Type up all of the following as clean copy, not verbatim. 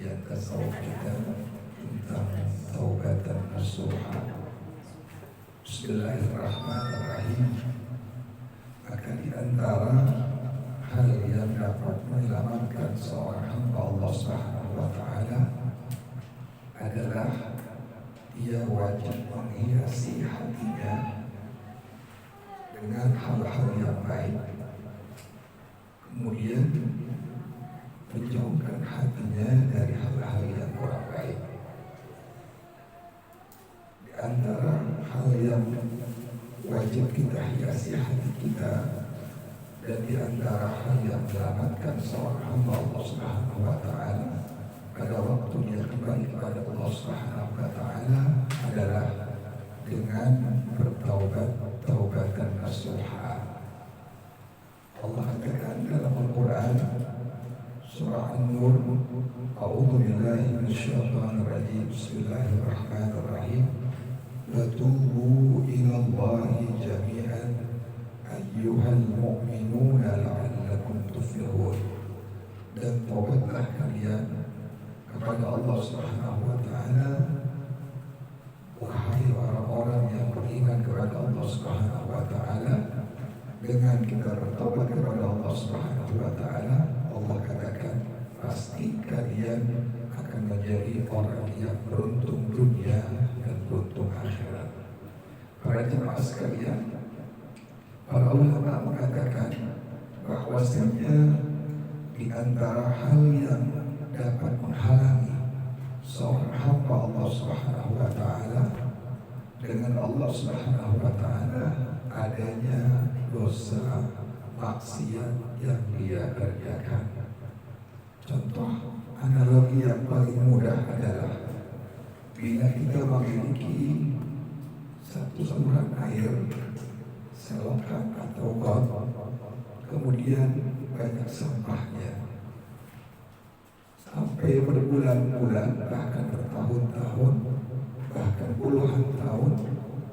kajian tasawuf kita tentang taubatan nasuha. Bismillahirrahmanirrahim. Maka di antara hal yang dapat menyelamatkan seorang hamba Allah Subhanahu wa Ta'ala adalah dia wajib menghiasi hatinya dengan hal-hal yang baik, kemudian menjauhkan hatinya dari hal-hal yang kurang baik. Di antara hal yang wajib kita hiasi hati kita dan di antara hal yang menyelamatkan seorang hamba Allah Subhanahu wa Ta'ala pada waktunya kembali kepada Allah Subhanahu wa Ta'ala adalah dengan bertaubat, taubatan nasuha. Allah katakan dalam Al-Quran surah An-Nur, A'udzu billahi minasyaitonir rajim. Bismillahirrahmanirrahim. Wa tubu ila Allahi jami'an ayyuhal mu'minuna la'allakum tuflihun. Dan taubatlah kalian kepada Allah Subhanahu wa Ta'ala, wahai orang-orang yang beriman kepada Allah Subhanahu wa Ta'ala. Dengan kita bertobat kepada Allah Subhanahu wa Ta'ala, Allah katakan pasti kalian akan menjadi orang yang beruntung dunia dan beruntung akhirat. Para jemaah sekalian, para ulama mengatakan bahwasanya di antara hal yang dapat menghalangi seorang hamba Allah Subhanahu wa Ta'ala dengan Allah Subhanahu wa Ta'ala adanya dosa maksiat yang dia kerjakan. Contoh analogi yang paling mudah adalah bila kita memiliki satu saluran air, selokan atau got, kemudian banyak sampahnya, sampai berbulan-bulan bahkan bertahun-tahun bahkan puluhan tahun,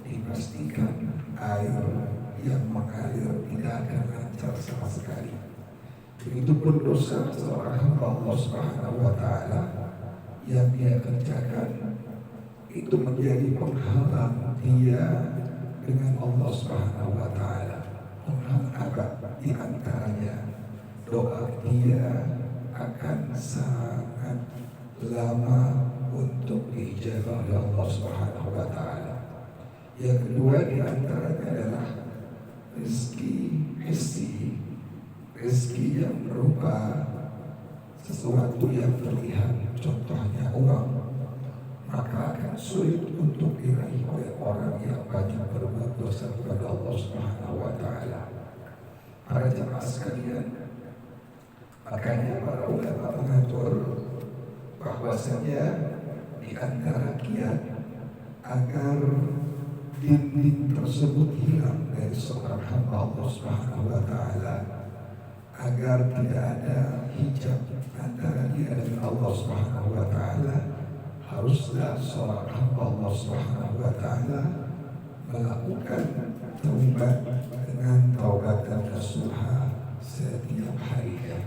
dipastikan air yang mengalir tidak akan lancar sama sekali. Begitupun dosa seorang hamba Allah Subhanahu wa Ta'ala yang dia kerjakan itu menjadi penghalang dia dengan Allah Subhanahu wa Ta'ala. Penghalang apa? Di antaranya doa dia akan sangat lama untuk diijabah oleh Allah Subhanahu wa Ta'ala. Yang kedua di antaranya adalah rezeki yang berupa sesuatu yang terlihat, contohnya uang, maka akan sulit untuk diraih oleh orang yang banyak berbuat dosa kepada Allah Subhanahu wa Ta'ala. Para jemaah sekalian, makanya para ulama mengatur bahwasanya di antara kiat agar dinding tersebut hilang dari seorang hamba Allah Subhanahu wa Ta'ala, agar tidak ada hijab antara dia dengan Allah Subhanahu wa Ta'ala, haruslah seorang hamba Allah Subhanahu wa Ta'ala melakukan taubat dengan taubatan nasuha setiap harinya.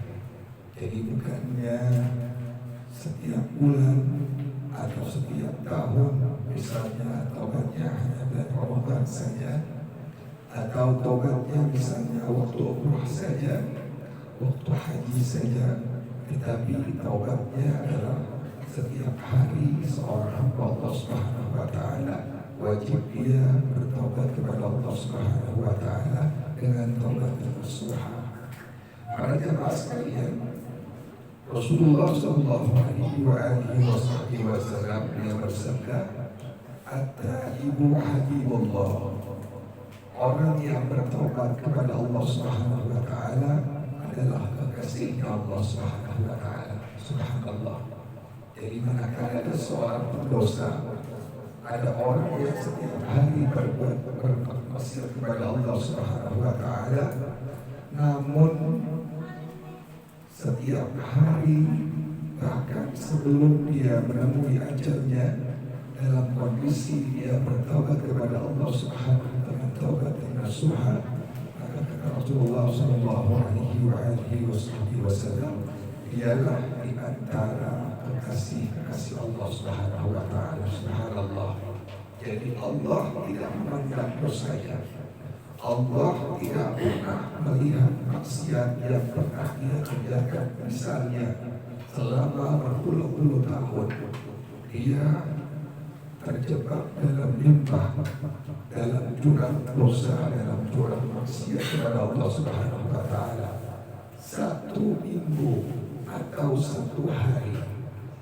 Jadi bukannya setiap bulan atau setiap tahun, misalnya taubatnya hanya bulan Ramadan saja, atau taubatnya misalnya waktu umrah saja, waktu haji saja, tetapi taubatnya adalah setiap hari. Seorang hamba Allah Subhanahu wa Ta'ala wajib dia bertaubat kepada Allah Subhanahu wa Ta'ala dengan taubat nasuha. Para jemaah sekalian, Rasulullah Sallallahu Alaihi Wasallam dia bersabda, "At-taibu habibullah." Orang yang bertaubat kepada Allah Subhanahu wa Ta'ala adalah kekasihnya Allah Subhanahu wa Ta'ala. Subhanallah. Jadi manakala ada seorang pendosa, ada orang yang setiap hari berbuat bermaksiat kepada Allah Subhanahu wa Ta'ala, namun setiap hari bahkan sebelum dia menemui ajalnya dalam kondisi dia bertaubat kepada Allah Subhanahu wa Ta'ala, taubat nasuha, maka kata Rasulullah Sallallahu Alaihi Wasallam, di dialah di antara kekasih-kekasih Allah Subhanahu wa taala. Subhanallah. Jadi Allah tidak memandang dosanya. Allah tidak pernah melihat maksiat yang pernah dia kerjakan. Misalnya selama berpuluh-puluh tahun dia terjebak dalam limbah, dalam jurang dosa, dalam jurang maksiat kepada Allah Subhanahu wa taala. 1 minggu atau 1 hari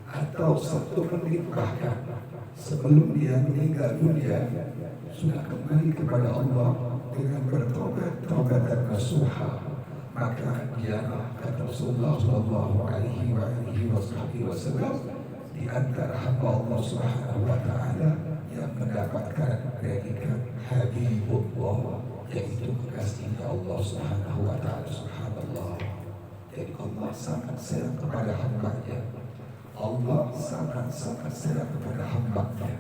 atau 1 menit bahkan sebelum dia meninggal dunia sudah kembali kepada Allah dengan bertobat, taubatan nasuha, maka dialah, kata Rasulullah sallallahu alaihi wasallam, di antara hamba Allah Subhanahu wa taala yang mendapatkan predikat Habibullah, yaitu kekasihnya Allah Subhanahu wa taala. Subhanallah. Jadi Allah sangat sayang kepada hamba-Nya. Allah sangat sayang kepada hamba-Nya.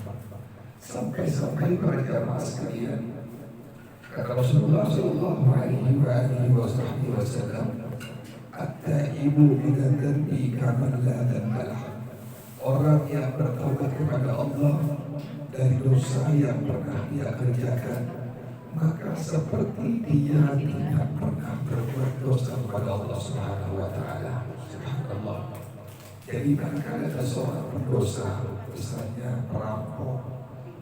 Sampai-sampai para jamaah sekalian, kata Rasulullah sallallahu alaihi wasallam, at-taibu minadz dzambi kaman la dzamba lahu. Orang yang bertaubat kepada Allah dari dosa yang pernah dia kerjakan, maka seperti dia tidak pernah berbuat dosa kepada Allah Subhanahu wa taala. Subhanallah. Jadi manakala ada seorang pendosa, misalnya perampok,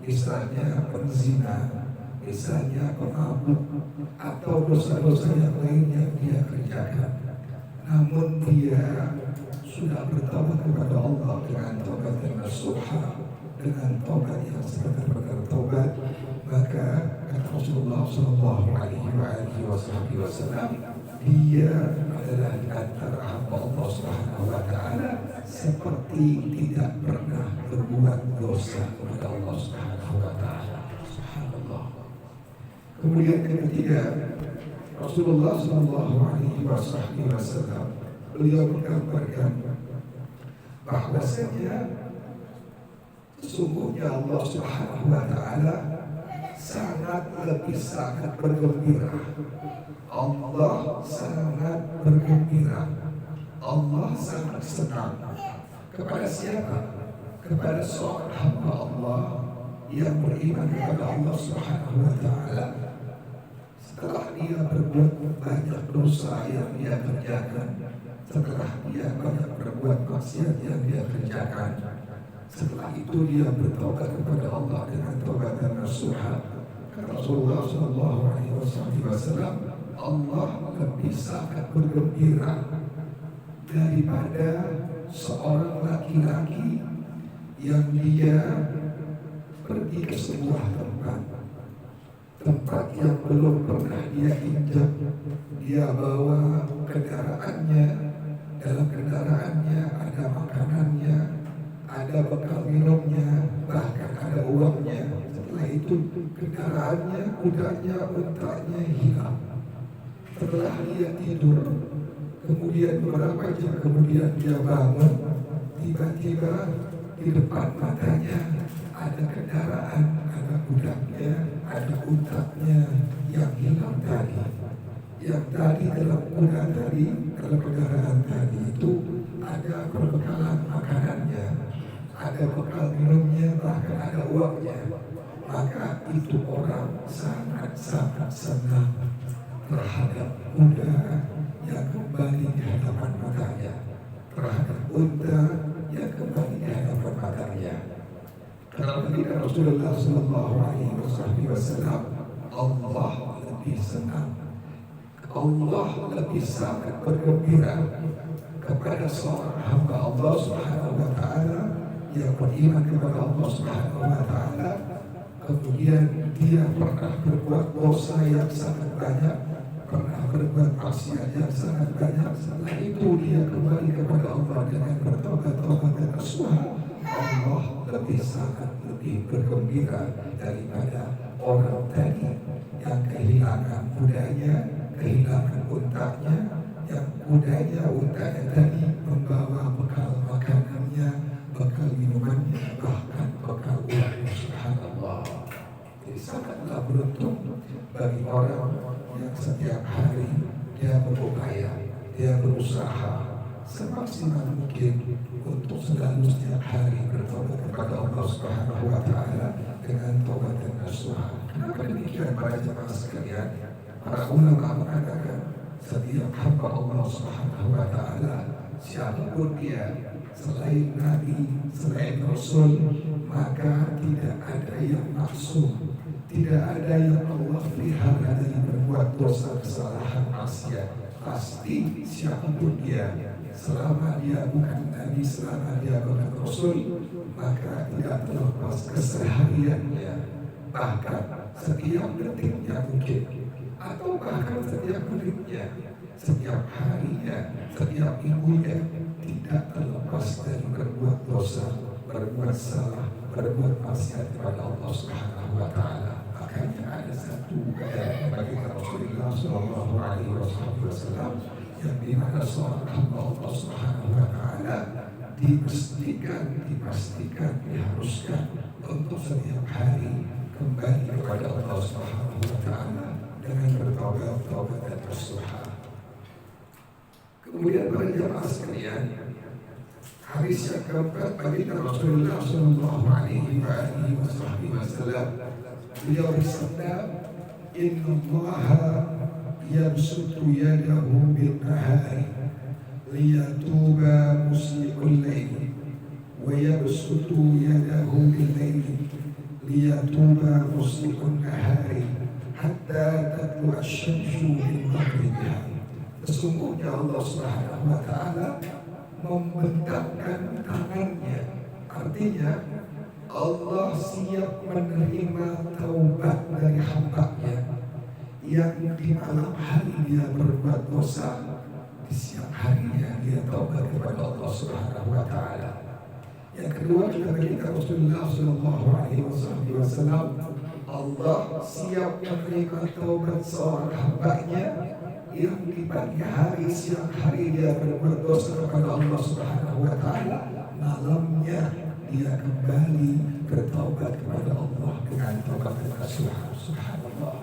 misalnya penzina, misalnya pemabuk, atau dosa-dosa yang lainnya dia kerjakan, namun dia sudah bertaubat kepada Allah dengan taubat yang nasuha, dengan taubat yang sebenar-benar taubat, maka kata Rasulullah sallallahu alaihi wasallam, dia adalah di antara hamba Allah Subhanahu wa taala seperti tidak pernah berbuat dosa kepada Allah Subhanahu wa taala. Subhanallah. Kemudian yang ketiga, Rasulullah sallallahu alaihi wasallam beliau menggambarkan bahwasanya sesungguhnya Allah Subhanahu wa taala sangat bergembira. Allah sangat bergembira. Allah sangat senang. Kepada siapa? Kepada seorang hamba Allah yang beriman kepada Allah Subhanahu wa taala. Setelah dia berbuat banyak dosa yang dia kerjakan, setelah dia banyak berbuat maksiat yang dia kerjakan, setelah itu dia bertobat kepada Allah dengan taubatan nasuha. Kata Rasulullah sallallahu alaihi wasallam, Allah lebih sangat bergembira daripada seorang laki-laki yang dia pergi ke sebuah tempat yang belum pernah dia injak. Dia bawa kendaraannya, dalam kendaraannya ada makanannya, ada bekal minumnya, bahkan ada uangnya. Setelah itu kendaraannya, kudanya, untanya hilang. Setelah dia tidur, kemudian beberapa jam kemudian dia bangun, tiba-tiba di depan matanya ada kendaraan, ada kudanya, ada untanya yang hilang tadi. Yang tadi dalam kuda tadi, dalam kendaraan tadi itu ada perbekalan makanannya, ada bekal minumnya, bahkan ada uangnya. Maka itu orang sangat senang terhadap kuda yang kembali di hadapan matanya, terhadap unta yang kembali di hadapan matanya. Karena ketika Rasulullah sallallahu alaihi wasallam, Allah lebih senang, Allah lebih sangat bergembira kepada seorang hamba Allah Subhanahu wa taala yang beriman kepada Allah Subhanahu wa taala, kemudian dia pernah berbuat dosa yang sangat banyak, pernah berbuat maksiat yang sangat banyak. Setelah itu dia kembali kepada Allah dengan bertobat dan nasuha. Allah lebih bergembira daripada orang tadi yang kehilangan kudanya, kehilangan untanya, yang kudanya, untanya tadi membawa bekal makanannya, bekal minumannya, bahkan bekal uangnya. Subhanallah. Jadi sangatlah beruntung bagi orang yang setiap hari dia berupaya, dia berusaha semaksimal mungkin untuk selalu setiap hari bertobat kepada Allah Subhanahu wa taala dengan tobat dan nasuha. Kenapa demikian para jemaah sekalian? Para ulama mengatakan setiap hamba Allah Subhanahu wa taala siapapun dia selain Nabi, selain Rasul, maka tidak ada yang maksum, tidak ada yang Allah pelihara dari berbuat dosa, kesalahan, maksiat. Pasti siapapun dia, selama dia bukan Nabi, selama dia bukan Rasul, maka tidak terlepas kesehariannya, bahkan setiap detiknya mungkin, atau bahkan setiap menitnya, setiap harinya, setiap minggunya, tidak terlepas dari berbuat dosa, berbuat salah, berbuat maksiat kepada Allah Subhanahu wa taala. Makanya ada satu bagi Rasulullah Shallallahu Alaihi Wasallam yang dimana seorang hamba Allah Subhanahu wa taala dipastikan, diharuskan untuk setiap hari kembali kepada Allah Subhanahu wa taala dengan bertaubat dan bersuha. Kemudian para jemaah sekalian, hadis yang keempat bagi Rasulullah Shallallahu Alaihi Wasallam, beliau bersabda, Inna Allaha yabsutu yadahu bin nahari liyatuba musli'ul layli wa yabsutu yadahu bil layli liyatuba musli'un nahari hatta tatlu asy-syamsu min maghribiha. Sesungguhnya Allah Subhanahu wa taala membentangkan tangannya, artinya Allah siap menerima taubat dari hamba-Nya yang di malam hari dia berbuat dosa, di siang harinya dia taubat kepada Allah Subhanahu wa taala. Yang kedua, kita berita Rasulullah Shallallahu Alaihi Wasallam, Allah siap menerima taubat seorang hamba-Nya yang di pagi hari, siang hari dia berbuat dosa kepada Allah Subhanahu wa taala, malamnya dia kembali bertaubat kepada Allah dengan taubat nasuha. Subhanallah.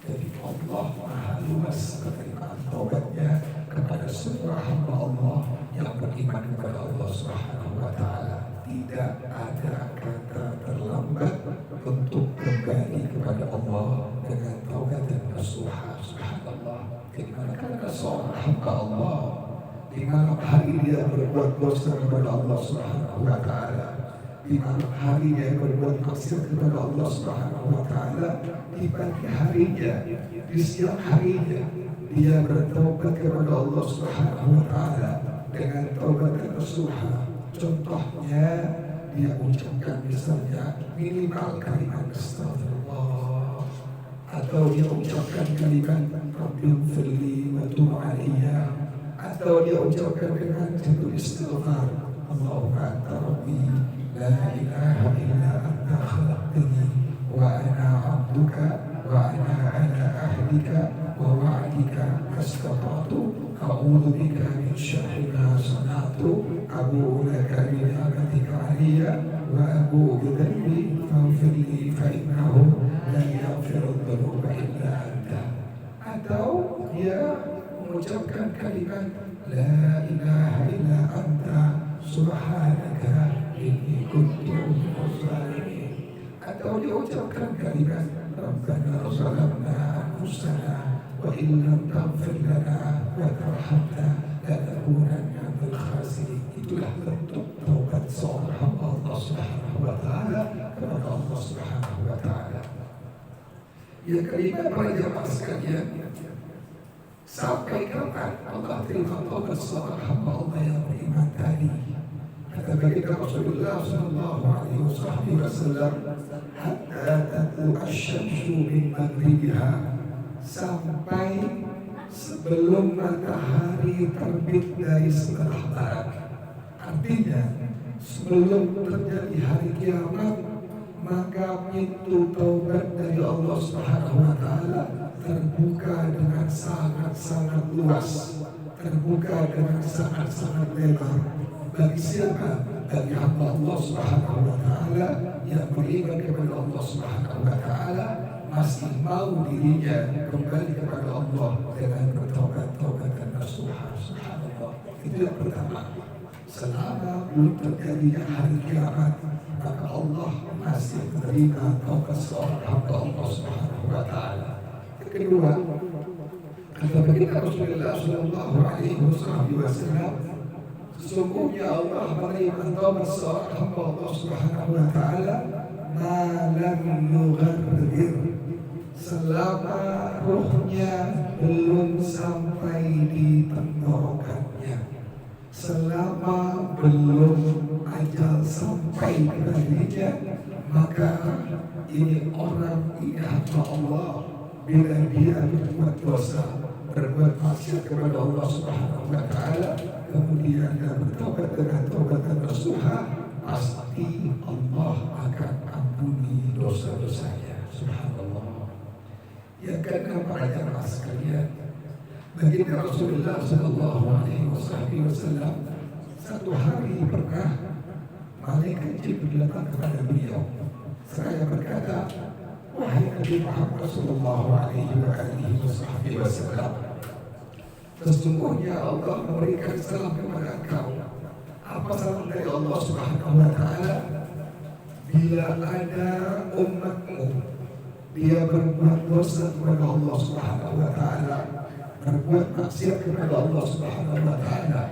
Jadi Allah Maha luas penerimaan taubatnya kepada semua hamba Allah yang beriman kepada Allah Subhanahu wa taala. Tidak ada kata terlambat untuk kembali kepada Allah dengan taubat dan nasuha. Subhanallah. Karena seorang hamba Allah di malam hari dia berbuat dosa kepada Allah Subhanahu wa taala, di malam hari dia berbuat maksiat kepada Allah Subhanahu wa taala, di pagi harinya, di siang harinya dia bertaubat kepada Allah Subhanahu wa taala dengan taubat dan nasuha. Contohnya dia ucapkan misalnya minimal kalimat astagfirullah, atau dia ucapkan kalimat Rabbighfirli wa tub alayya, atau dia ucapkan dengan judul istighfar, Allahumma anta rabbi la ilaha illa anta khalaqtani wa ana 'abduka wa ana 'ala ahdika wa wa'dika mastata'tu a'udzu bika min syarri ma sana'tu abu'u laka bi ni'matika 'alayya wa abu'u bi dhanbi faghfir li fa innahu la yaghfiru dhunuba illa anta. Atau dia mengucapkan kalimat la ilaha illa anta subhanaka inni kuntu minaz zalimin. Atau dia ucapkan kalimat rabbana zalamna anfusana wa in lam taghfir lana wa tarhamna lanakunanna minal khasirin. Itulah bentuk taubat seorang hamba Allah Subhanahu wa taala kepada Allah Subhanahu wa taala. Yang kelima, para jemaah sekalian, sampai kapan Allah terima taubat seorang hamba Allah yang beriman tadi? Kata baginda Rasulullah Sallallahu Alaihi Wasallam, hatta tatlu asy-syamsu min maghribiha, sampai sebelum matahari terbit dari sebelah barat. Artinya sebelum terjadi hari kiamat, maka pintu taubat dari Allah Subhanahu wa taala terbuka dengan sangat-sangat luas, terbuka dengan sangat-sangat lebar. Bagi siapa? Bagi hamba Allah Subhanahu wa taala yang beriman kepada Allah Subhanahu wa taala masih mau dirinya kembali kepada Allah dengan bertaubat dan nasuha. Subhanallah. Itu yang pertama. Selama belum terjadinya hari kiamat, maka Allah masih menerima taubat seorang hamba Allah Subhanahu wa Ta'ala. Yang kedua, kata baginda Rasulullah Sallallahu Alaihi Wasallam, sesungguhnya Allah menerima taubat seorang hamba Allah Subhanahu wa Ta'ala malam yughargir, selama ruhnya belum sampai di tenggorokannya, selama belum ajal sampai kepadanya, maka ini orang ini hamba Allah. Bila dia berbuat dosa, berbuat maksiat kepada Allah Subhanahu wa Ta'ala, kemudian dia bertobat dengan taubat dan nasuha, pasti Allah akan ampuni dosa-dosanya. Subhanallah. Yang keenam, para jamaah sekalian, baginda Rasulullah Sallallahu Alaihi Wasallam satu hari pernah malaikat Jibril datang kepada beliau. Saya berkata, wahai Nabi Muhammad Sallallahu Alaihi Wasallam, sesungguhnya Allah memberikan salam kepada engkau. Apa salam dari Allah Subhanahu wa Ta'ala? Bila ada umatmu dia berbuat dosa kepada Allah Subhanahu wa Ta'ala, berbuat maksiat kepada Allah Subhanahu wa Ta'ala,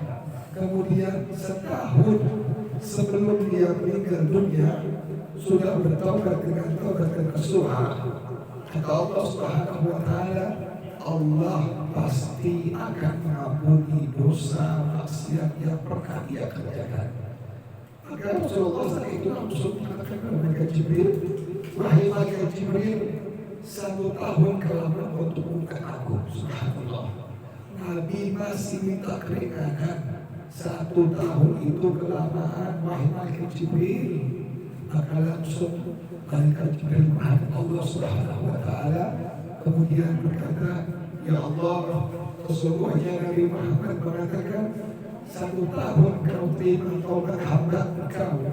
kemudian setahun sebelum dia meninggal dunia sudah bertaubat dengan taubat dan nasuha, kata Allah Subhanahu wa Ta'ala, Allah pasti akan mengampuni dosa maksiat yang pernah dia kerjakan. Maka Rasulullah saat itu langsung mengatakan kepada malaikat Jibril, wahai malaikat Jibril, 1 tahun kelamaan untuk bukan aku. Subhanallah. Nabi masih minta keringanan. 1 tahun itu kelamaan, wahai malaikat Jibril. Maka langsung malaikat Jibril menghadap Allah Subhanahu wa Ta'ala, kemudian berkata, ya Allah, sesungguhnya Nabi Muhammad mengatakan 1 tahun kau terima taubat hamba engkau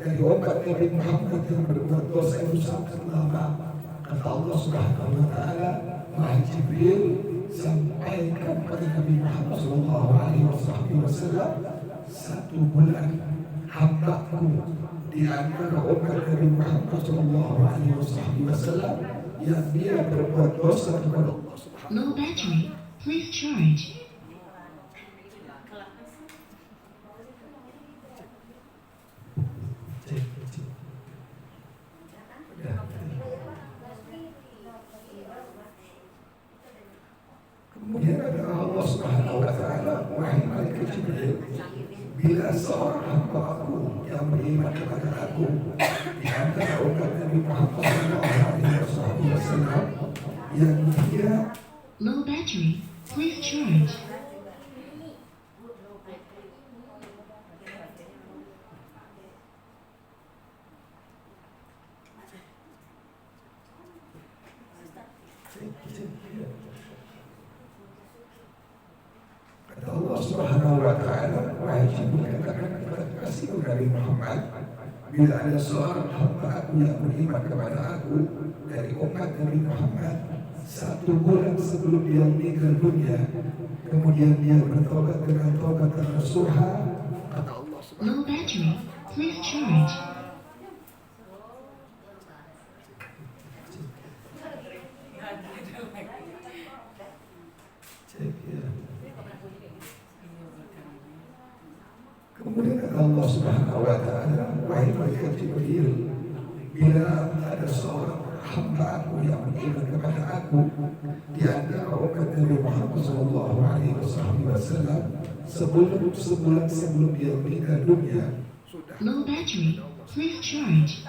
dari umat Nabi Muhammad yang berbuat dosa itu sangat lama. Kata Allah Subhanahu wa Ta'ala, wahai Jibril, sampaikan kepada Nabi Muhammad Sallallahu Alaihi Wasallam, 1 bulan hambaku di antara umat Nabi Muhammad Sallallahu Alaihi Wasallam yang dia berbuat dosa kepada Allah. Low battery, please charge. Kemudian ada Allah Subhanahu wa Ta'ala, wahai malaikat Jibril, bila seorang hamba aku yang beriman kepada aku di antara umat Nabi Muhammad SAW yang dia Low battery, please charge. kata Allah Subhanahu wa Ta'ala, wahai Jibril, katakan kepada kasihku Nabi Muhammad, bila ada seorang hamba aku yang beriman kepada aku dari umat Nabi Muhammad 1 bulan sebelum dia meninggal dunia, kemudian dia bertobat dengan taubat dan nasuha, kata Allah Low battery, please charge. Kemudian kata Allah Subhanahu wa Ta'ala, wahai malaikat Jibril, bila ada seorang hamba aku yang beriman kepada aku di antara umat Nabi Muhammad Sallallahu Alaihi Wasallam sebelum sebulan sebelum dia meninggal dunia, Low battery, please charge.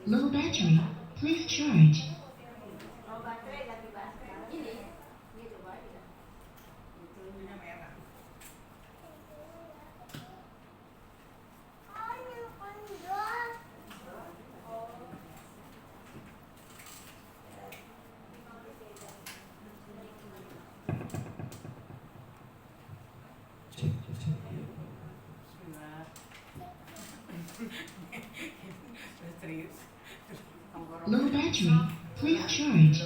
Low battery, please charge. Low battery. Please charge.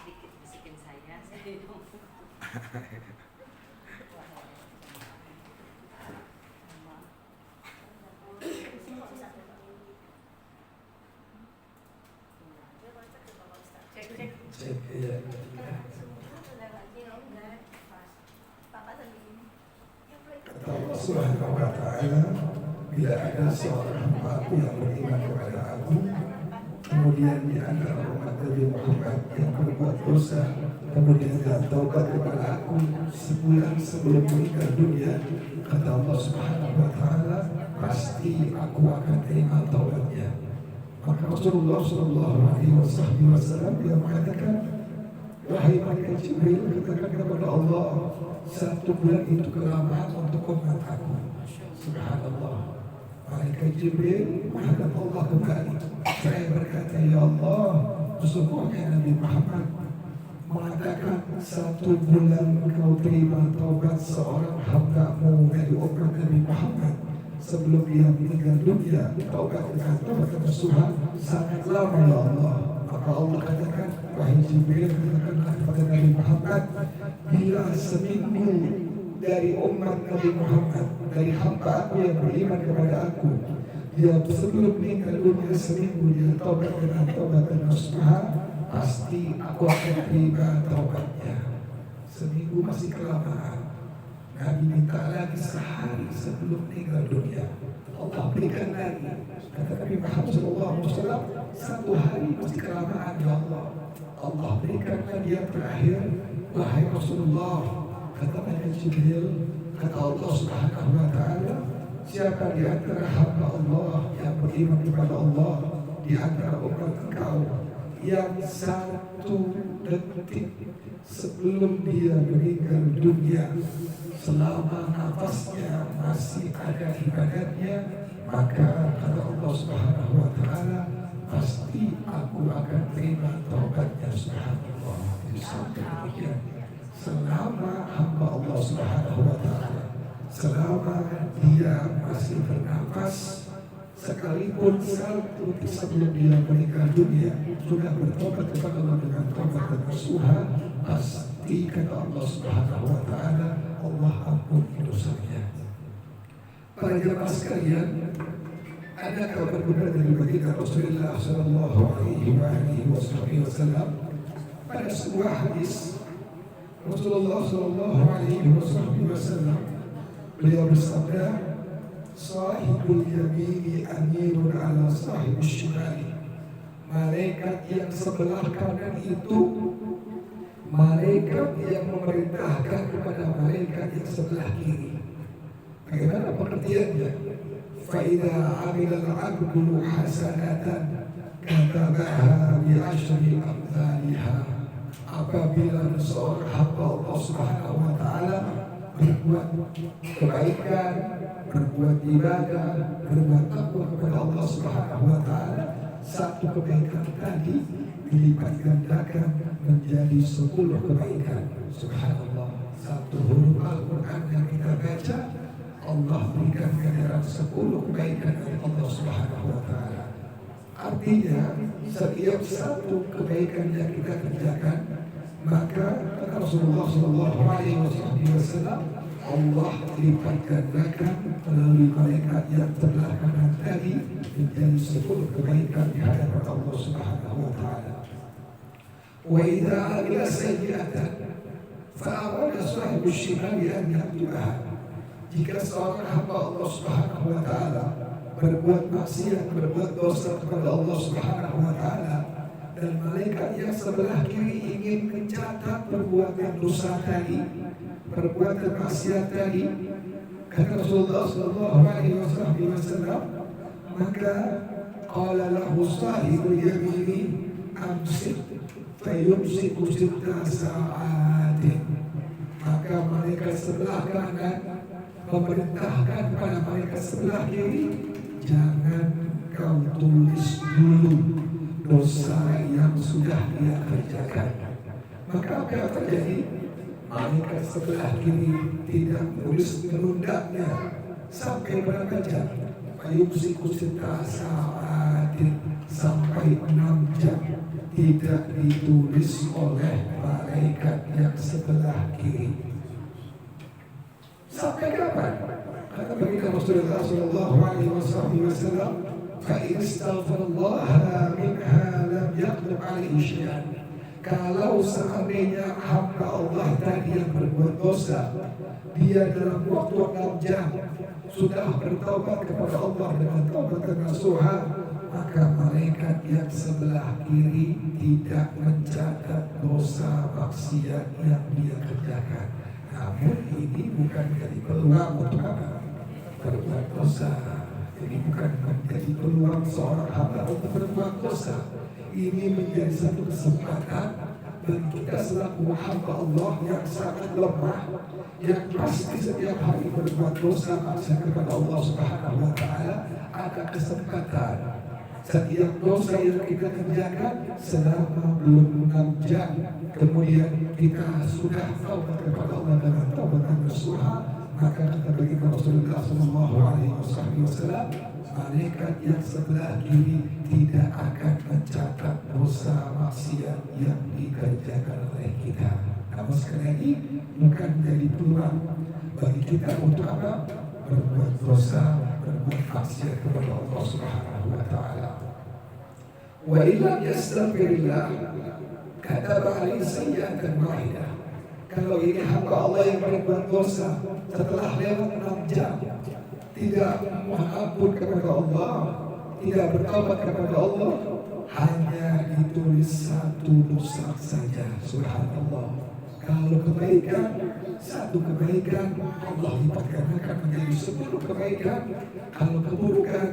Dikit bisikin saya Cek ya. Kata Allah Subhanahu wa Ta'ala, bila ada seorang hamba yang beriman kepada Aku, kemudian di antara umat Nabi Muhammad yang berbuat dosa, kemudian dia taubat kepada Aku sebulan sebelum meninggal dunia, kata Allah Subhanahu wa Ta'ala, pasti Aku akan terima taubatnya. Maka Rasulullah Shallallahu Alaihi Wasallam dia mengatakan, wahai malaikat Jibril, katakan kepada Allah, 1 bulan itu kelamaan untuk umat Aku. Subhanallah. Malaikat Jibril menghadap Allah kembali. Saya berkata, ya Allah, sesungguhnya Nabi Muhammad mengatakan 1 bulan kau terima taubat seorang hamba-Mu dari umat Nabi Muhammad sebelum dia meninggal dunia. Taubat dengan taubat nasuha sangat lama ya Allah. Maka Allah katakan, wahai Jibril, katakanlah kepada Nabi Muhammad, bila seminggu dari umat Nabi Muhammad, dari hamba Aku yang beriman kepada Aku, dia sebelum meninggal dunia seminggu dia taubat dengan taubat nasuha, pasti Aku akan terima taubatnya. Seminggu masih kelamaan. Nabi minta lagi sehari sebelum meninggal dunia. Allah berikan lagi. Kata Nabi Muhammad SAW, 1 hari masih kelamaan ya Allah. Allah berikan lagi yang terakhir. Wahai Rasulullah, kata Nabi Jibril, kata Allah Subhanahu wa Ta'ala, siapa di antara hamba Allah yang beriman kepada Allah di antara umat engkau yang 1 detik sebelum dia meninggal dunia, selama nafasnya masih ada ibadatnya, maka kata Allah Subhanahu wa Ta'ala, pasti Aku akan terima taubatnya. Subhanallah. Sampai demikian, selama hamba Allah Subhanahu wa Ta'ala, selama dia masih bernafas, sekalipun 1 detik sebelum dia meninggal dunia sudah bertobat kepada Allah dengan taubat dan nasuha, pasti kata Allah Subhanahu wa Ta'ala, Allah ampuni dosanya. Para jemaah sekalian, ada kabar benar dari baginda Rasulullah Sallallahu Alaihi Wasallam pada sebuah hadis. Rasulullah Sallallahu Alaihi Wasallam beliau bersabda, sahibul yamini amirun ala sahibul shimali. Malaikat yang sebelah kanan itu malaikat yang memerintahkan kepada malaikat yang sebelah kiri. Bagaimana pengertiannya? Fa'idha amila al-abdu hasanatan katabaha bi'ashri amthaliha. Apabila seorang hamba Allah Subhanahu wa Ta'ala berbuat kebaikan, berbuat ibadah, berbuat takwa kepada Allah Subhanahu wa Ta'ala, 1 kebaikan tadi dilipat gandakan menjadi 10 kebaikan. Subhanallah. 1 huruf Al-Quran yang kita baca, Allah berikan ganjaran 10 kebaikan dari Allah Subhanahu wa Ta'ala. Artinya, setiap 1 kebaikan yang kita kerjakan, maka kata Rasulullah Sallallahu Alaihi Wasallam, Allah lipat gandakan melalui malaikat yang sebelah kanan tadi menjadi 10 kebaikan di hadapan Allah Subhanahu wa Ta'ala. Wa idza amila sayyi'atan fa arada sahibul shimali an yaktubaha. Jika seorang hamba Allah Subhanahu wa Ta'ala berbuat maksiat, berbuat dosa kepada Allah Subhanahu wa Ta'ala, dan malaikat yang sebelah kiri ingin mencatat perbuatan dosa tadi, perbuatan maksiat tadi, kata Rasulullah Sallallahu Alaihi Wasallam, maka qala lahu sahibul yamini amsik fayumsiku 6 sa'atin. maka mereka sebelah kanan memerintahkan pada mereka sebelah kiri, jangan kau tulis dulu dosa yang sudah dia kerjakan. Maka apa yang terjadi? Mereka sebelah kiri tidak menulis menundanya sampai berapa jam? Yumsiku sita sa'atin, sampai 6 jam tidak ditulis oleh malaikat yang sebelah kiri. Sampai kapan? Kata baginda Rasulullah sallallahu alaihi wasallam, fa in istaghfarallaha minha lam yaqdam alaihi syai'an. Kalau seandainya hamba Allah tadi yang berbuat dosa, dia dalam waktu 6 jam sudah bertaubat kepada Allah dengan taubatan nasuha, maka malaikat yang sebelah kiri tidak mencatat dosa maksiat yang dia kerjakan. Namun ini bukan menjadi peluang untuk apa? Berbuat dosa. Ini bukan menjadi peluang seorang hamba untuk berbuat dosa. Ini menjadi satu kesempatan bagi kita selaku hamba Allah yang sangat lemah, yang pasti setiap hari berbuat dosa maksiat kepada Allah Subhanahu wa taala. Ada kesempatan setiap dosa yang kita kerjakan selama belum 6 jam, kemudian kita sudah taubat kepada Allah dengan taubatan nasuha, maka kata baginda Rasulullah sallallahu alaihi wasallam, malaikat yang sebelah kiri tidak akan mencatat dosa maksiat yang dikerjakan oleh kita. Namun sekali lagi bukan menjadi peluang bagi kita untuk apa? Berbuat dosa, berbuat maksiat kepada Allah Subhanahu wa taala. Wa illam yastaghfirillah kataba alaihi sayyi'atan wahidah. Kalau ini hamba Allah yang berbuat dosa setelah lewat 6 jam tidak mohon ampun kepada Allah, tidak bertaubat kepada Allah, hanya ditulis 1 dosa saja. Subhanallah. Kalau kebaikan, 1 kebaikan Allah lipatkan akan menjadi 10 kebaikan. Kalau keburukan,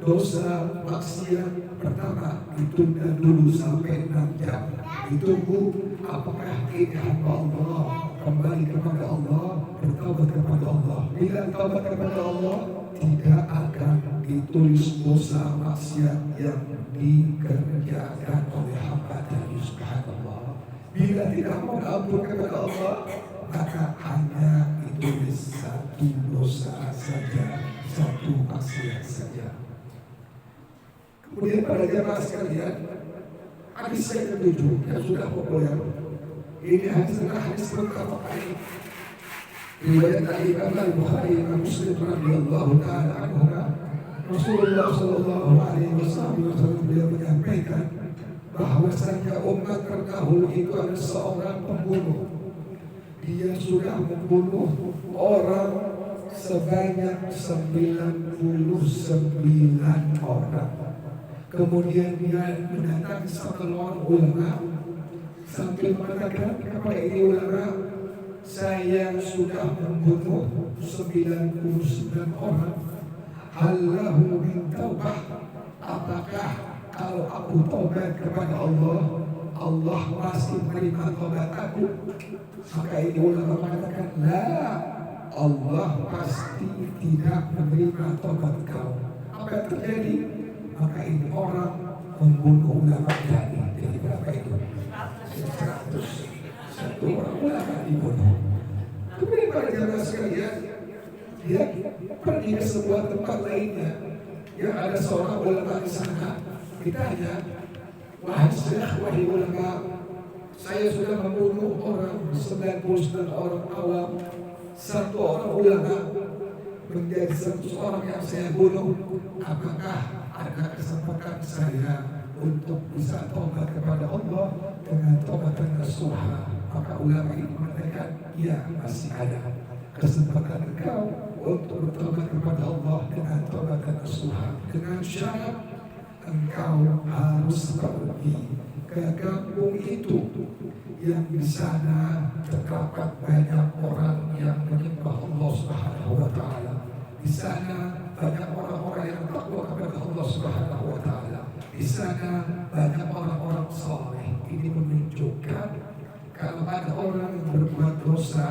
dosa, maksiat, pertama ditunda dulu sampai 6 jam. Ditunggu apakah ini hamba Allah kembali kepada Allah, bertaubat kepada Allah. Bila taubat kepada Allah, tidak akan ditulis dosa maksiat yang dikerjakan oleh hamba tadi. Subhanallah. Bila tidak mau ampun kepada Allah, maka hanya ditulis 1 dosa saja, 1 maksiat saja. Kemudian pada jemaah sekalian, hadis yang ke-7 yang sudah populer. Ini adalah hadis muttafaq alaih. Riwayat Imam Al-Bukhari dan Muslim radhiyallahu taala anhuma. Rasulullah sallallahu alaihi wasallam beliau menyampaikan bahwasanya umat terdahulu itu adalah seorang pembunuh. Dia sudah membunuh orang sebanyak 99 orang. Kemudian dia mendatangi satu orang ulama sambil mengatakan kepada ini ulama, saya sudah membunuh 99 orang. Halahu min taubah, apakah kalau aku taubat kepada Allah, Allah masih menerima taubat aku? Maka ini ulama mengatakan, la, Allah pasti tidak menerima taubat kau. Apa yang terjadi? Maka ini orang membunuh ulama tadi. Jadi berapa itu? 100. 1 orang ulama dibunuh. Kemudian para jamaah sekalian, dia pergi ke sebuah tempat lainnya yang ada seorang ulama di sana. Ditanya, wahai syekh, wahai ulama, saya sudah membunuh orang 99 orang awam, 1 orang ulama menjadi 100 orang yang saya bunuh. Apakah ada kesempatan saya untuk bisa taubat kepada Allah dengan taubatan nasuha? Maka ulama ini mengatakan, ya, masih ada kesempatan engkau untuk bertaubat kepada Allah dengan taubatan nasuha, dengan syarat engkau harus pergi ke kampung itu yang di sana terdapat banyak orang yang menyembah Allah Subhanahu wa taala. Di sana banyak orang-orang yang takwa kepada Allah Subhanahu wa taala. Di sana banyak orang-orang saleh. Ini menunjukkan Kalau ada orang yang berbuat dosa,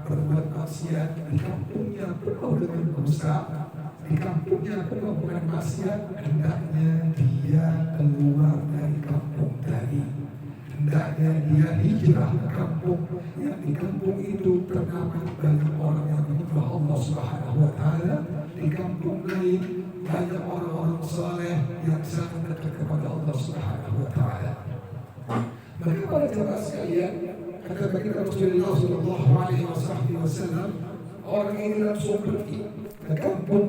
berbuat maksiat di kampungnya penuh dengan dosa, di kampungnya penuh dengan maksiat, hendaknya dia keluar dari kampung tadi. Hendaknya dia hijrah ke kampung yang di kampung itu terdapat banyak orang yang menyembah Allah Subhanahu wa Ta'ala. Di kampung lain banyak orang-orang saleh yang sangat dekat kepada Allah Subhanahu wa Ta'ala. Maka para jemaah sekalian, kata baginda Rasulullah Sallallahu Alaihi Wasallam, orang ini langsung pergi ke kampung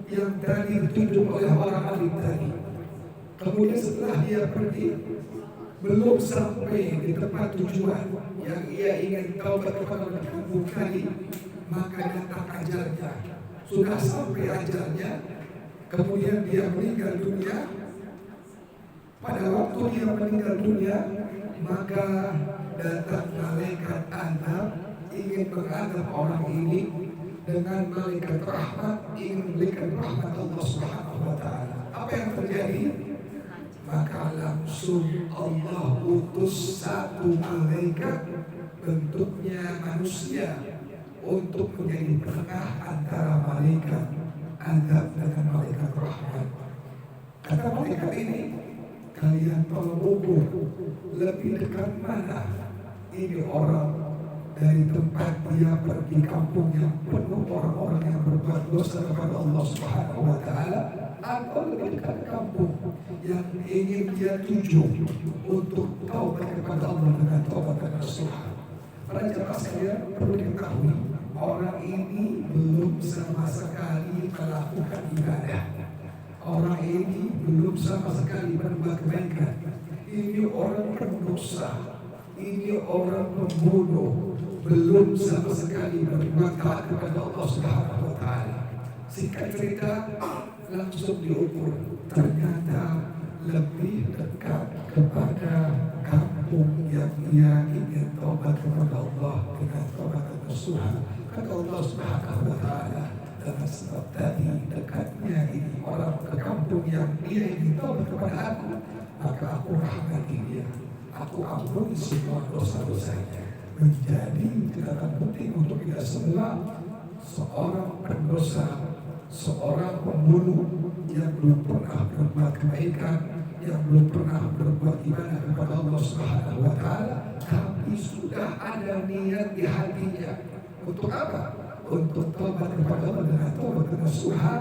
yang tadi ditunjuk oleh orang alim tadi. Kemudian setelah dia pergi, belum sampai di tempat tujuan yang ia ingin taubat kepada kampung tadi, maka datang ajalnya. Sudah sampai ajalnya, kemudian dia meninggal dunia. Pada waktu dia meninggal dunia, maka datang malaikat azab ingin mengadab orang ini dengan malaikat rahmat, ingin memberikan rahmat Allah Subhanahu wa Ta'ala. Apa yang terjadi? Maka langsung Allah utus satu malaikat bentuknya manusia untuk menjadi penengah antara malaikat azab dengan malaikat rahmat. Kata malaikat ini, kalian tolong ukur lebih dekat mana ini orang dari tempat dia pergi kampung yang penuh orang-orang yang berbuat dosa kepada Allah Subhanahu wa Ta'ala, atau lebih dekat kampung yang ingin dia tuju untuk taubat kepada Allah dengan taubat dan nasuha. Para jemaah sekalian, perlu diketahui orang ini belum sama sekali melakukan ibadah. Orang ini belum sama sekali berbuat kebaikan. Ini orang pendosa, ini orang pembunuh, belum sama sekali berbuat taat kepada Allah Subhanahu wa Ta'ala. Singkat cerita, langsung diukur, ternyata lebih dekat kepada kampung yang ia ingin taubat kepada Allah dengan taubat nasuha. Kata Allah Subhanahu wa Ta'ala, dengan sebab tadi dekatnya ini orang ke kampung yang dia ingin taubat kepada aku, maka aku rahmati dia, aku ampuni semua dosa-dosanya. Menjadi tindakan penting untuk kita semua, seorang pendosa, seorang pembunuh yang belum pernah berbuat kebaikan, yang belum pernah berbuat ibadah kepada Allah Subhanahu wa Ta'ala, tapi sudah ada niat di hatinya. Untuk apa? Untuk taubat kepada Allah dengan taubat nasuha.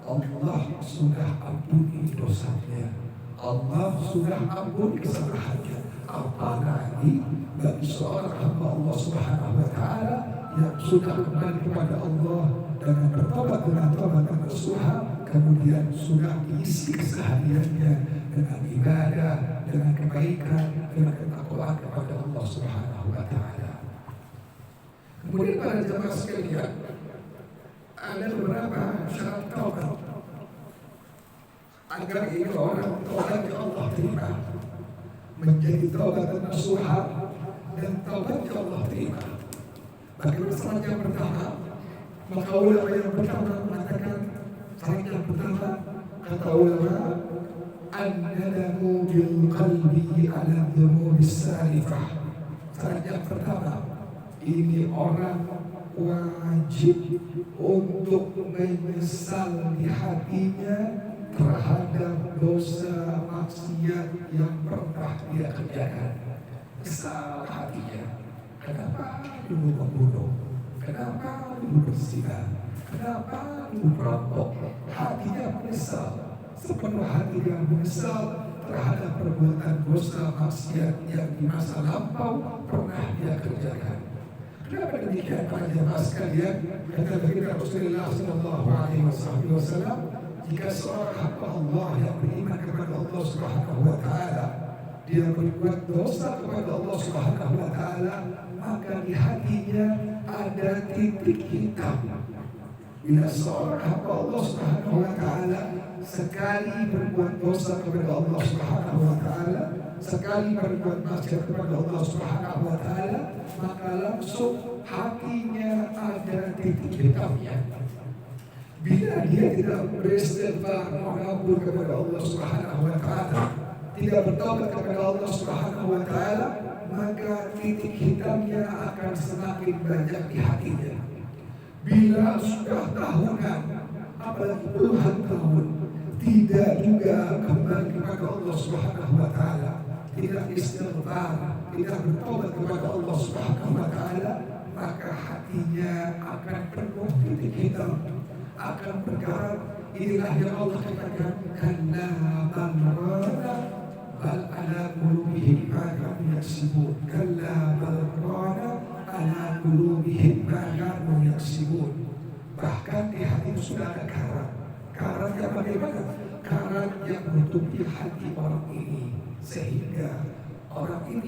Allah sudah ampuni dosanya, Allah sudah ampuni kesalahannya. Apalagi bagi seorang hamba Allah Subhanahu wa Ta'ala yang sudah kembali kepada Allah dengan bertobat dengan taubat nasuha, kemudian sudah diisi kesehariannya dengan ibadah, dengan kebaikan, dengan ketakwaan kepada Allah Subhanahu wa Ta'ala. Kemudian para jemaah sekalian, ada beberapa syarat taubat agar ini orang taubatnya Allah terima, menjadi taubat nasuha dan taubatnya Allah terima. Bagaimana syarat yang pertama? Maka ulama yang pertama mengatakan syarat yang pertama, kata ulama, an-nadamu bil qalbi ala dhunubi salifah. Syarat yang pertama, ini orang wajib untuk menyesal di hatinya terhadap dosa maksiat yang pernah dia kerjakan. Kesal hatinya. Kenapa dulu membunuh? Kenapa dulu berzina? Kenapa dulu merampok? Hatinya menyesal. Sepenuh hati dia menyesal terhadap perbuatan dosa maksiat yang di masa lampau pernah dia kerjakan. Kenapa demikian para jemaah sekalian? Kata baginda Rasulullah Sallallahu Alaihi Wasallam, jika seorang hamba Allah yang beriman kepada Allah Subhanahu wa Ta'ala, dia berbuat dosa kepada Allah Subhanahu wa Ta'ala, maka di hatinya ada titik hitam. Bila seorang hamba Allah Subhanahu wa Ta'ala sekali berbuat dosa kepada Allah Subhanahu wa Ta'ala, sekali berbuat maksiat kepada Allah Subhanahu wa Ta'ala, maka langsung hatinya ada titik hitamnya. Bila dia tidak beristighfar mengampun kepada Allah Subhanahu wa Ta'ala, tidak bertaubat kepada Allah Subhanahu wa Ta'ala, maka titik hitamnya akan semakin banyak di hatinya. Bila sudah tahunan, apalagi puluhan tahun, tidak juga kembali kepada Allah Subhanahu wa Ta'ala, tidak istighfar, tidak bertobat kepada Allah Subhanahu wa Ta'ala, maka hatinya akan penuh titik hitam, akan bergerak. Inilah yang Allah katakan, kalla bal rana bal ala qulubihim ma kanu yaksibun. Kalla bal rana ala qulubihim ma kanu yaksibun. Bahkan di hati sudah ada karat. Karatnya bagaimana? Karat yang menutupi hati orang ini, sehingga orang ini